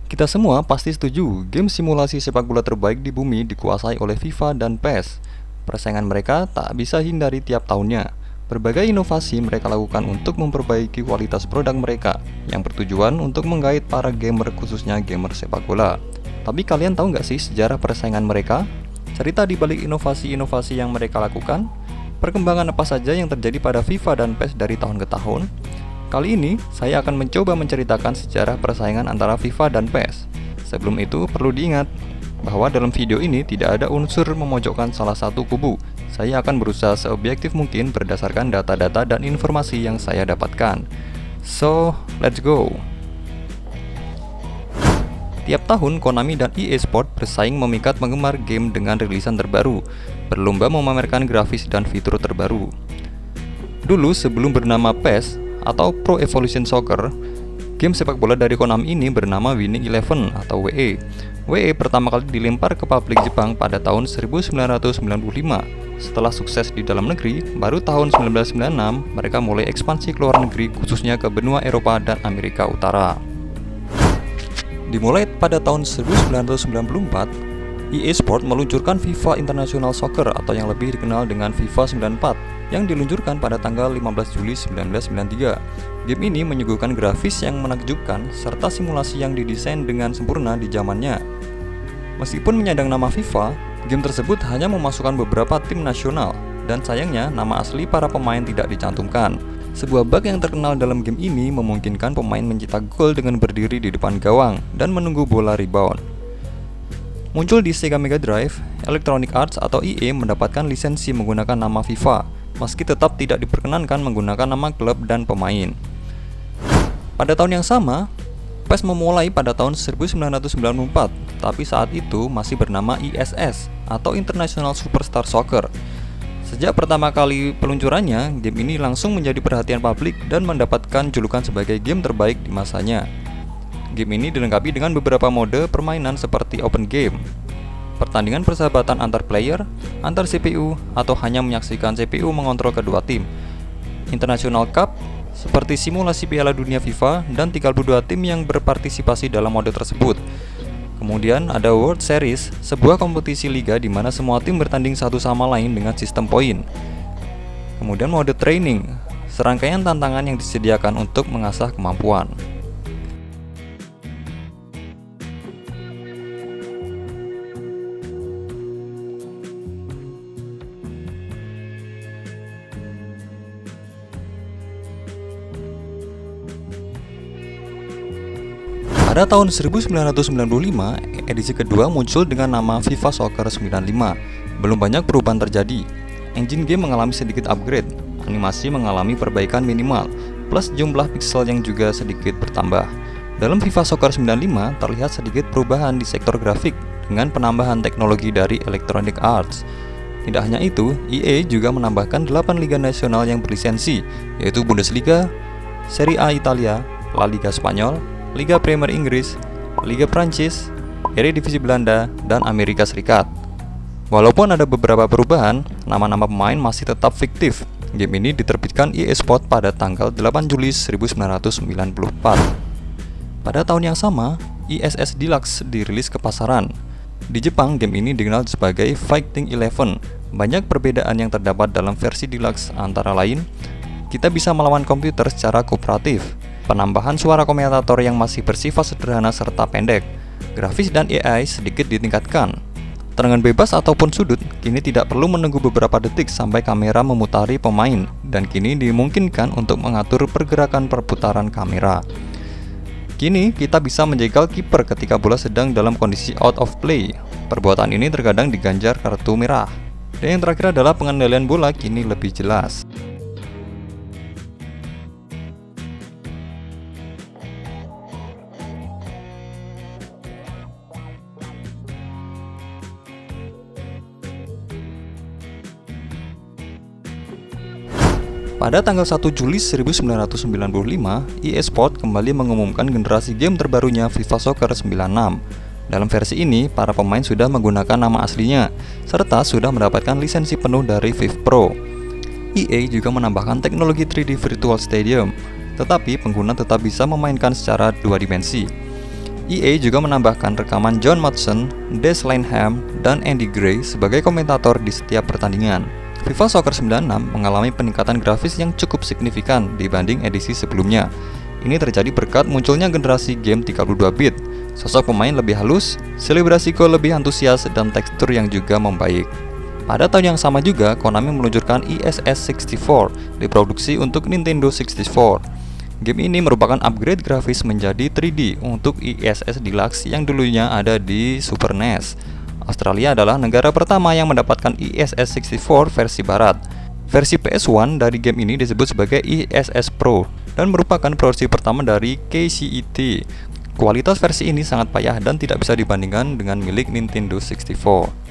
Kita semua pasti setuju, game simulasi sepak bola terbaik di bumi dikuasai oleh FIFA dan PES. Persaingan mereka tak bisa hindari tiap tahunnya. Berbagai inovasi mereka lakukan untuk memperbaiki kualitas produk mereka, yang bertujuan untuk menggait para gamer khususnya gamer sepak bola. Tapi kalian tahu nggak sih sejarah persaingan mereka? Cerita di balik inovasi-inovasi yang mereka lakukan? Perkembangan apa saja yang terjadi pada FIFA dan PES dari tahun ke tahun? Kali ini, saya akan mencoba menceritakan sejarah persaingan antara FIFA dan PES. Sebelum itu, perlu diingat bahwa dalam video ini tidak ada unsur memojokkan salah satu kubu. Saya akan berusaha seobjektif mungkin berdasarkan data-data dan informasi yang saya dapatkan. So, let's go! Tiap tahun, Konami dan EA Sports bersaing memikat penggemar game dengan rilisan terbaru, berlomba memamerkan grafis dan fitur terbaru. Dulu, sebelum bernama PES, atau Pro Evolution Soccer, game sepak bola dari Konami ini bernama Winning Eleven atau WE. WE pertama kali dilempar ke publik Jepang pada tahun 1995. Setelah sukses di dalam negeri, baru tahun 1996 mereka mulai ekspansi ke luar negeri, khususnya ke benua Eropa dan Amerika Utara. Dimulai pada tahun 1994, EA Sports meluncurkan FIFA International Soccer atau yang lebih dikenal dengan FIFA 94 yang diluncurkan pada tanggal 15 Juli 1993. Game ini menyuguhkan grafis yang menakjubkan serta simulasi yang didesain dengan sempurna di zamannya. Meskipun menyandang nama FIFA, game tersebut hanya memasukkan beberapa tim nasional dan sayangnya nama asli para pemain tidak dicantumkan. Sebuah bug yang terkenal dalam game ini memungkinkan pemain mencetak gol dengan berdiri di depan gawang dan menunggu bola rebound. Muncul di Sega Mega Drive, Electronic Arts atau EA mendapatkan lisensi menggunakan nama FIFA, meski tetap tidak diperkenankan menggunakan nama klub dan pemain. Pada tahun yang sama, PES memulai pada tahun 1994, tapi saat itu masih bernama ISS atau International Superstar Soccer. Sejak pertama kali peluncurannya, game ini langsung menjadi perhatian publik dan mendapatkan julukan sebagai game terbaik di masanya. Game ini dilengkapi dengan beberapa mode permainan seperti open game, pertandingan persahabatan antar player, antar CPU, atau hanya menyaksikan CPU mengontrol kedua tim, International Cup, seperti simulasi Piala Dunia FIFA, dan 32 tim yang berpartisipasi dalam mode tersebut. Kemudian ada World Series, sebuah kompetisi liga di mana semua tim bertanding satu sama lain dengan sistem poin. Kemudian mode training, serangkaian tantangan yang disediakan untuk mengasah kemampuan. Pada tahun 1995, edisi kedua muncul dengan nama FIFA Soccer 95. Belum banyak perubahan terjadi. Engine game mengalami sedikit upgrade, animasi mengalami perbaikan minimal, plus jumlah pixel yang juga sedikit bertambah. Dalam FIFA Soccer 95 terlihat sedikit perubahan di sektor grafik dengan penambahan teknologi dari Electronic Arts. Tidak hanya itu, EA juga menambahkan 8 liga nasional yang berlisensi, yaitu Bundesliga, Serie A Italia, La Liga Spanyol, Liga Premier Inggris, Liga Prancis, Eredivisie Belanda, dan Amerika Serikat. Walaupun ada beberapa perubahan, nama-nama pemain masih tetap fiktif. Game ini diterbitkan EA Sports pada tanggal 8 Juli 1994. Pada tahun yang sama, ISS Deluxe dirilis ke pasaran. Di Jepang, game ini dikenal sebagai Fighting Eleven. Banyak perbedaan yang terdapat dalam versi Deluxe, antara lain, kita bisa melawan komputer secara kooperatif, penambahan suara komentator yang masih bersifat sederhana serta pendek, grafis dan AI sedikit ditingkatkan. Terangan bebas ataupun sudut kini tidak perlu menunggu beberapa detik sampai kamera memutari pemain, dan kini dimungkinkan untuk mengatur pergerakan perputaran kamera. Kini kita bisa menjegal kiper ketika bola sedang dalam kondisi out of play. Perbuatan ini terkadang diganjar kartu merah. Dan yang terakhir adalah pengendalian bola kini lebih jelas. Pada tanggal 1 Juli 1995, EA Sports kembali mengumumkan generasi game terbarunya FIFA Soccer 96. Dalam versi ini, para pemain sudah menggunakan nama aslinya, serta sudah mendapatkan lisensi penuh dari FIFA Pro. EA juga menambahkan teknologi 3D Virtual Stadium, tetapi pengguna tetap bisa memainkan secara dua dimensi. EA juga menambahkan rekaman John Motson, Des Lanham, dan Andy Gray sebagai komentator di setiap pertandingan. FIFA Soccer 96 mengalami peningkatan grafis yang cukup signifikan dibanding edisi sebelumnya. Ini terjadi berkat munculnya generasi game 32 bit, sosok pemain lebih halus, selebrasi gol lebih antusias, dan tekstur yang juga membaik. Pada tahun yang sama juga, Konami meluncurkan ISS 64 diproduksi untuk Nintendo 64. Game ini merupakan upgrade grafis menjadi 3D untuk ISS Deluxe yang dulunya ada di Super NES. Australia adalah negara pertama yang mendapatkan ISS 64 versi barat. Versi PS1 dari game ini disebut sebagai ISS Pro dan merupakan versi pertama dari KCET. Kualitas versi ini sangat payah dan tidak bisa dibandingkan dengan milik Nintendo 64.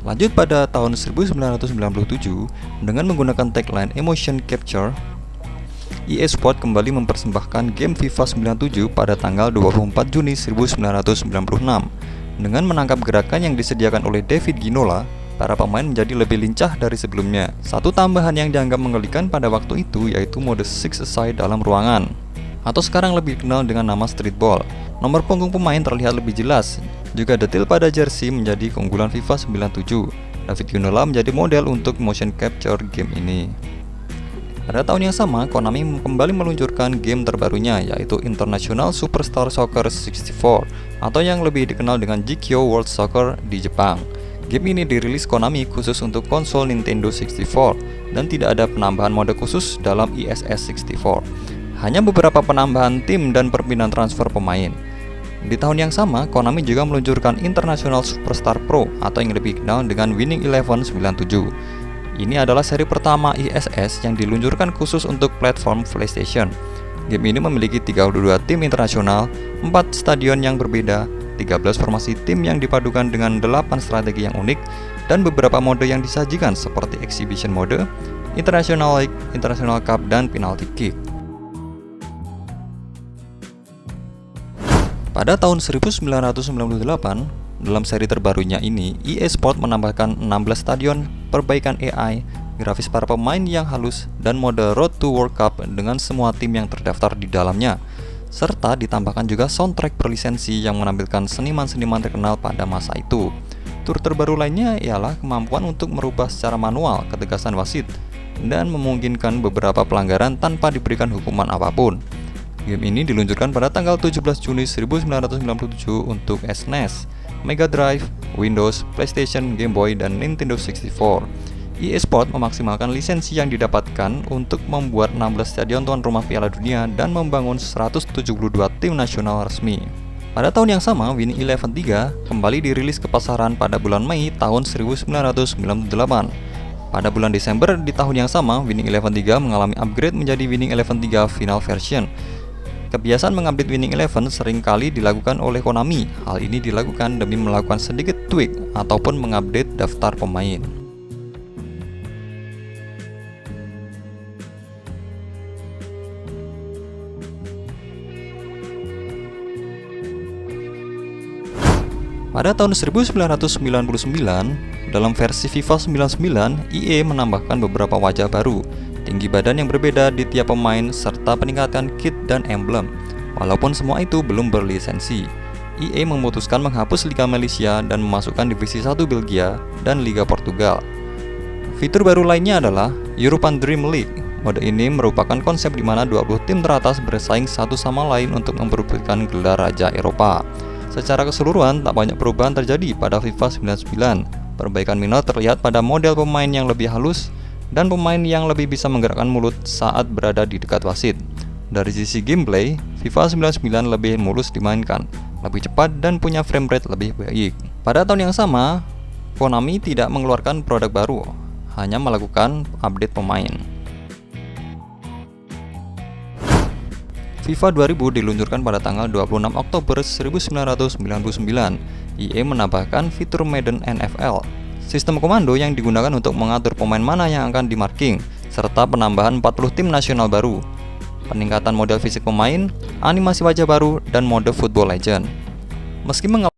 Lanjut pada tahun 1997, dengan menggunakan tagline Emotion Capture, EA Sport kembali mempersembahkan game FIFA 97 pada tanggal 24 Juni 1996. Dengan menangkap gerakan yang disediakan oleh David Ginola, para pemain menjadi lebih lincah dari sebelumnya. Satu tambahan yang dianggap mengerikan pada waktu itu yaitu mode 6-a-side dalam ruangan, atau sekarang lebih dikenal dengan nama streetball. Nomor punggung pemain terlihat lebih jelas. Juga detail pada jersey menjadi keunggulan FIFA 97. David Ginola menjadi model untuk motion capture game ini. Pada tahun yang sama, Konami kembali meluncurkan game terbarunya yaitu International Superstar Soccer 64 atau yang lebih dikenal dengan GKO World Soccer di Jepang. Game ini dirilis Konami khusus untuk konsol Nintendo 64 dan tidak ada penambahan mode khusus dalam ISS 64. Hanya beberapa penambahan tim dan perpindahan transfer pemain. Di tahun yang sama, Konami juga meluncurkan International Superstar Pro atau yang lebih dikenal dengan Winning Eleven 97. Ini adalah seri pertama ISS yang diluncurkan khusus untuk platform PlayStation. Game ini memiliki 32 tim internasional, 4 stadion yang berbeda, 13 formasi tim yang dipadukan dengan 8 strategi yang unik, dan beberapa mode yang disajikan seperti Exhibition Mode, International League, International Cup, dan Penalty Kick. Pada tahun 1998, dalam seri terbarunya ini, EA Sport menambahkan 16 stadion, perbaikan AI, grafis para pemain yang halus, dan mode Road to World Cup dengan semua tim yang terdaftar di dalamnya. Serta ditambahkan juga soundtrack berlisensi yang menampilkan seniman-seniman terkenal pada masa itu. Tur terbaru lainnya ialah kemampuan untuk merubah secara manual ketegasan wasit dan memungkinkan beberapa pelanggaran tanpa diberikan hukuman apapun. Game ini diluncurkan pada tanggal 17 Juni 1997 untuk SNES, Mega Drive, Windows, PlayStation, Game Boy, dan Nintendo 64. EA Sport memaksimalkan lisensi yang didapatkan untuk membuat 16 stadion tuan rumah Piala Dunia dan membangun 172 tim nasional resmi. Pada tahun yang sama, Winning Eleven 3 kembali dirilis ke pasaran pada bulan Mei tahun 1998. Pada bulan Desember di tahun yang sama, Winning Eleven 3 mengalami upgrade menjadi Winning Eleven 3 Final Version. Kebiasaan mengupdate Winning Eleven sering kali dilakukan oleh Konami. Hal ini dilakukan demi melakukan sedikit tweak ataupun mengupdate daftar pemain. Pada tahun 1999, dalam versi FIFA 99, EA menambahkan beberapa wajah baru, tinggi badan yang berbeda di tiap pemain, serta peningkatan kit dan emblem. Walaupun semua itu belum berlisensi, EA memutuskan menghapus Liga Malaysia dan memasukkan Divisi 1 Belgia dan Liga Portugal. Fitur baru lainnya adalah European Dream League. Mode ini merupakan konsep di mana 20 tim teratas bersaing satu sama lain untuk memperebutkan gelar Raja Eropa. Secara keseluruhan, tak banyak perubahan terjadi pada FIFA 99. Perbaikan minor terlihat pada model pemain yang lebih halus dan pemain yang lebih bisa menggerakkan mulut saat berada di dekat wasit. Dari sisi gameplay, FIFA 99 lebih mulus dimainkan, lebih cepat dan punya frame rate lebih baik. Pada tahun yang sama, Konami tidak mengeluarkan produk baru, hanya melakukan update pemain. FIFA 2000 diluncurkan pada tanggal 26 Oktober 1999. EA menambahkan fitur Madden NFL, sistem komando yang digunakan untuk mengatur pemain mana yang akan dimarking, serta penambahan 40 tim nasional baru, peningkatan model fisik pemain, animasi wajah baru, dan mode Football Legend. Meski mengalami